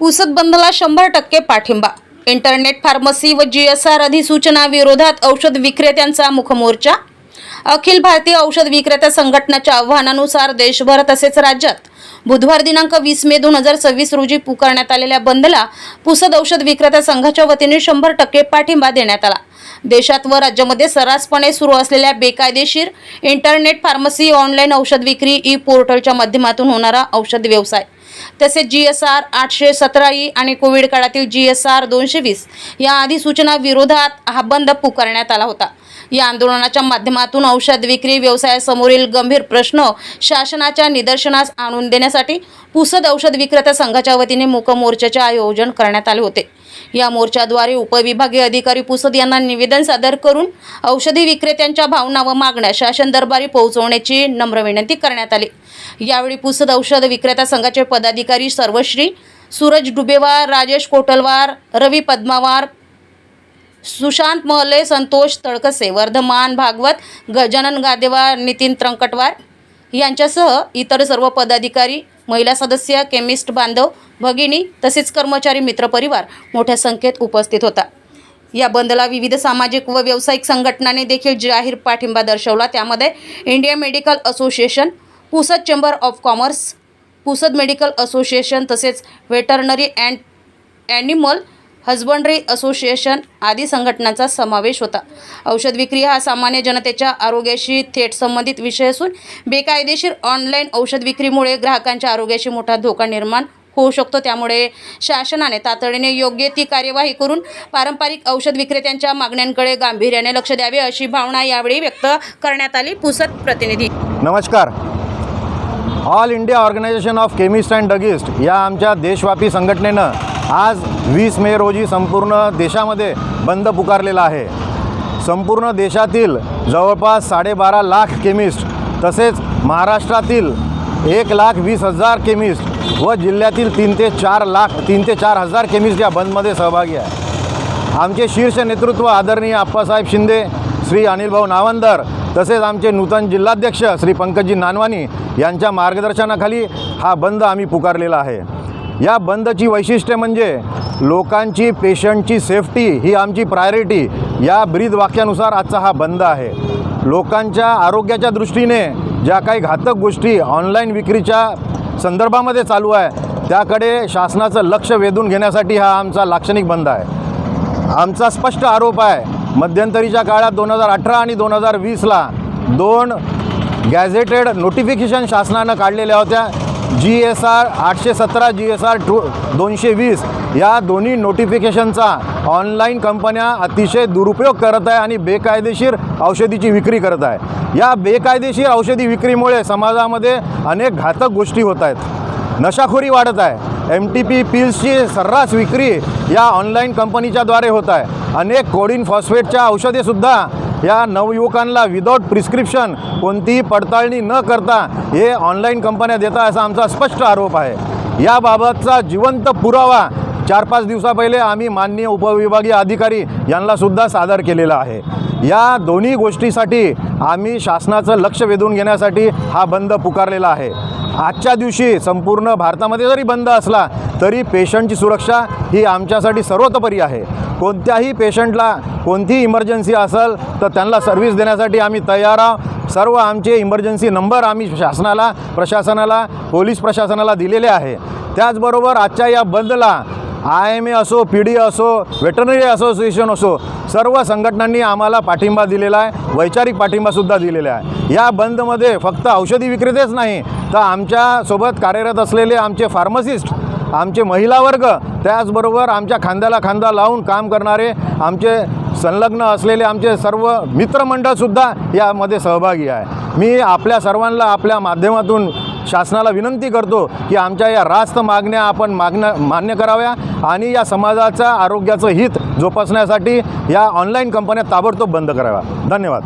पुसद बंदला 100% पाठिंबा। Internet pharmacy व GSR अधिसूचना विरोधात औषध विक्रेत्यांचा मुखमोर्चा। अखिल भारतीय औषध विक्रेता संघटनेच्या आवाहनानुसार देशभर तसेच राज्यात बुधवार दिनांक 20 मे 2026 रोजी पुकारण्यात आलेल्या बंदला पुसद औषध विक्रेता संघाच्या वतीने 100% पाठिंबा देण्यात आला। देशात व राज्यामध्ये सर्रासपणे सुरू असलेल्या बेकायदेशीर इंटरनेट फार्मसी, ऑनलाईन औषध विक्री, ई पोर्टलच्या माध्यमातून होणारा औषध व्यवसाय तसेच GSR 817E आणि कोविड काळातील GSR 220 या अधिसूचना विरोधात हा बंद पुकारण्यात आला होता। या आंदोलनाच्या माध्यमातून औषध विक्री व्यवसायासमोरील गंभीर प्रश्न शासनाच्या निदर्शनास आणून देण्यासाठी पुसद औषध विक्रेता संघाच्या वतीने मूक मोर्चाचे आयोजन करण्यात आले होते। या मोर्चाद्वारे उपविभागीय अधिकारी पुसद यांना निवेदन सादर करून औषधी विक्रेत्यांच्या भावना व मागण्या शासन दरबारी पोहोचवण्याची नम्र विनंती करण्यात आली। यावेळी पुसद औषध विक्रेता संघाचे पदाधिकारी सर्वश्री सूरज डुबेवार, राजेश कोटलवार, रवी पद्मावार, सुशांत महले, संतोष तळकसे, वर्धमान भागवत, गजानन गादेवार, नितीन त्रंकटवार यांच्यासह इतर सर्व पदाधिकारी, महिला सदस्य, केमिस्ट बांधव, भगिनी तसेच कर्मचारी मित्रपरिवार मोठ्या संख्येत उपस्थित होता। या बंदला विविध सामाजिक व व्यावसायिक संघटनांनी देखील जाहीर पाठिंबा दर्शवला। त्यामध्ये Indian medical association, Pusad chamber of commerce, Pusad medical association तसेच veterinary and animal husbandry association आदी संघटनांचा समावेश होता। औषध विक्री हा सामान्य जनतेच्या आरोग्याशी थेट संबंधित विषय असून बेकायदेशीर ऑनलाईन औषध विक्रीमुळे ग्राहकांच्या आरोग्याशी मोठा धोका निर्माण होऊ शकतो। त्यामुळे शासनाने तातडीने योग्य ती कार्यवाही करून पारंपरिक औषध विक्रेत्यांच्या मागण्यांकडे गांभीर्याने लक्ष द्यावे अशी भावना यावेळी व्यक्त करण्यात आली। पुसद प्रतिनिधी। नमस्कार। All India organisation of chemist and druggist या आमच्या देशव्यापी संघटनेनं आज 20 मे रोजी संपूर्ण देशामध्ये बंद पुकारलेला आहे। संपूर्ण देशातील जवळपास 12.5 लाख केमिस्ट तसेच महाराष्ट्रातील 1,20,000 केमिस्ट व जिल्ह्यातील 3 ते 4 हजार केमिस्ट या बंदमध्ये सहभागी आहे। आमचे शीर्ष नेतृत्व आदरणीय आप्पासाहेब शिंदे, श्री अनिलभाऊ नावंदर तसेच आमचे नूतन जिल्हाध्यक्ष श्री पंकजी नानवानी यांच्या मार्गदर्शनाखाली हा बंद आम्ही पुकारलेला आहे। या बंदची वैशिष्ट्ये म्हणजे लोकांची, पेशंटची सेफ्टी ही आमची प्रायोरिटी या ब्रीद वाक्यानुसार आजचा हा बंद आहे। लोकांच्या आरोग्याच्या दृष्टीने ज्या काही घातक गोष्टी ऑनलाईन विक्रीच्या संदर्भामध्ये चालू आहे त्याकडे शासनाचं लक्ष वेधून घेण्यासाठी हा आमचा लाक्षणिक बंद आहे। आमचा स्पष्ट आरोप आहे, मध्यंतरीच्या काळात 2018 आणि 2020ला 2 गॅझेटेड नोटिफिकेशन शासनानं काढलेल्या होत्या। GSR 817, GSR 220 या दोन्ही नोटिफिकेशनचा ऑनलाईन कंपन्या अतिशय दुरुपयोग करत आहे आणि बेकायदेशीर औषधीची विक्री करत आहे। या बेकायदेशीर औषधी विक्रीमुळे समाजामध्ये अनेक घातक गोष्टी होत आहेत। नशाखोरी वाढत आहे। MTP पिल्सची सर्रास विक्री या ऑनलाईन कंपनीच्याद्वारे होत आहे। अनेक कोडिन फॉस्फेटच्या औषधेसुद्धा या नवयुवकांना विदाऊट प्रिस्क्रिप्शन कोणतीही पडताळणी न करता हे ऑनलाईन कंपन्या देतात असा आमचा स्पष्ट आरोप आहे। याबाबतचा जिवंत पुरावा 4-5 दिवसापहिले आम्ही माननीय उपविभागीय अधिकारी यांनासुद्धा सादर केलेला आहे। या दोन्ही गोष्टीसाठी आम्ही शासनाचं लक्ष वेधून घेण्यासाठी हा बंद पुकारलेला आहे। आजच्या दिवशी संपूर्ण भारतामध्ये जरी बंद असला तरी पेशंटची सुरक्षा ही आमच्यासाठी सर्वतोपरी आहे। कोणत्याही पेशंटला कोणतीही इमर्जन्सी असेल तर त्यांना सर्व्हिस देण्यासाठी आम्ही तयार आहोत। सर्व आमचे इमर्जन्सी नंबर आम्ही शासनाला, प्रशासनाला, पोलीस प्रशासनाला दिलेले आहे। त्याचबरोबर आजच्या या बंदला IMA असो, PD असो, वेटरनरी असोसिएशन असो, सर्व संघटनांनी आम्हाला पाठिंबा दिलेला आहे, वैचारिक पाठिंबासुद्धा दिलेला आहे। या बंदमध्ये फक्त औषधी विक्रेतेच नाही तर आमच्यासोबत कार्यरत असलेले आमचे फार्मासिस्ट, आमचे महिला वर्ग, त्याचबरोबर आमच्या खांद्याला खांदा लावून काम करणारे आमचे संलग्न असलेले आमचे सर्व मित्रमंडळसुद्धा यामध्ये सहभागी आहे। मी आपल्या सर्वांना आपल्या माध्यमातून शासनाला विनंती करतो की आमच्या या रास्त मागण्या आपण मान्य कराव्या आणि या समाजाच्या आरोग्याचं हित जोपासण्यासाठी या ऑनलाईन कंपन्या ताबडतोब बंद कराव्या। धन्यवाद।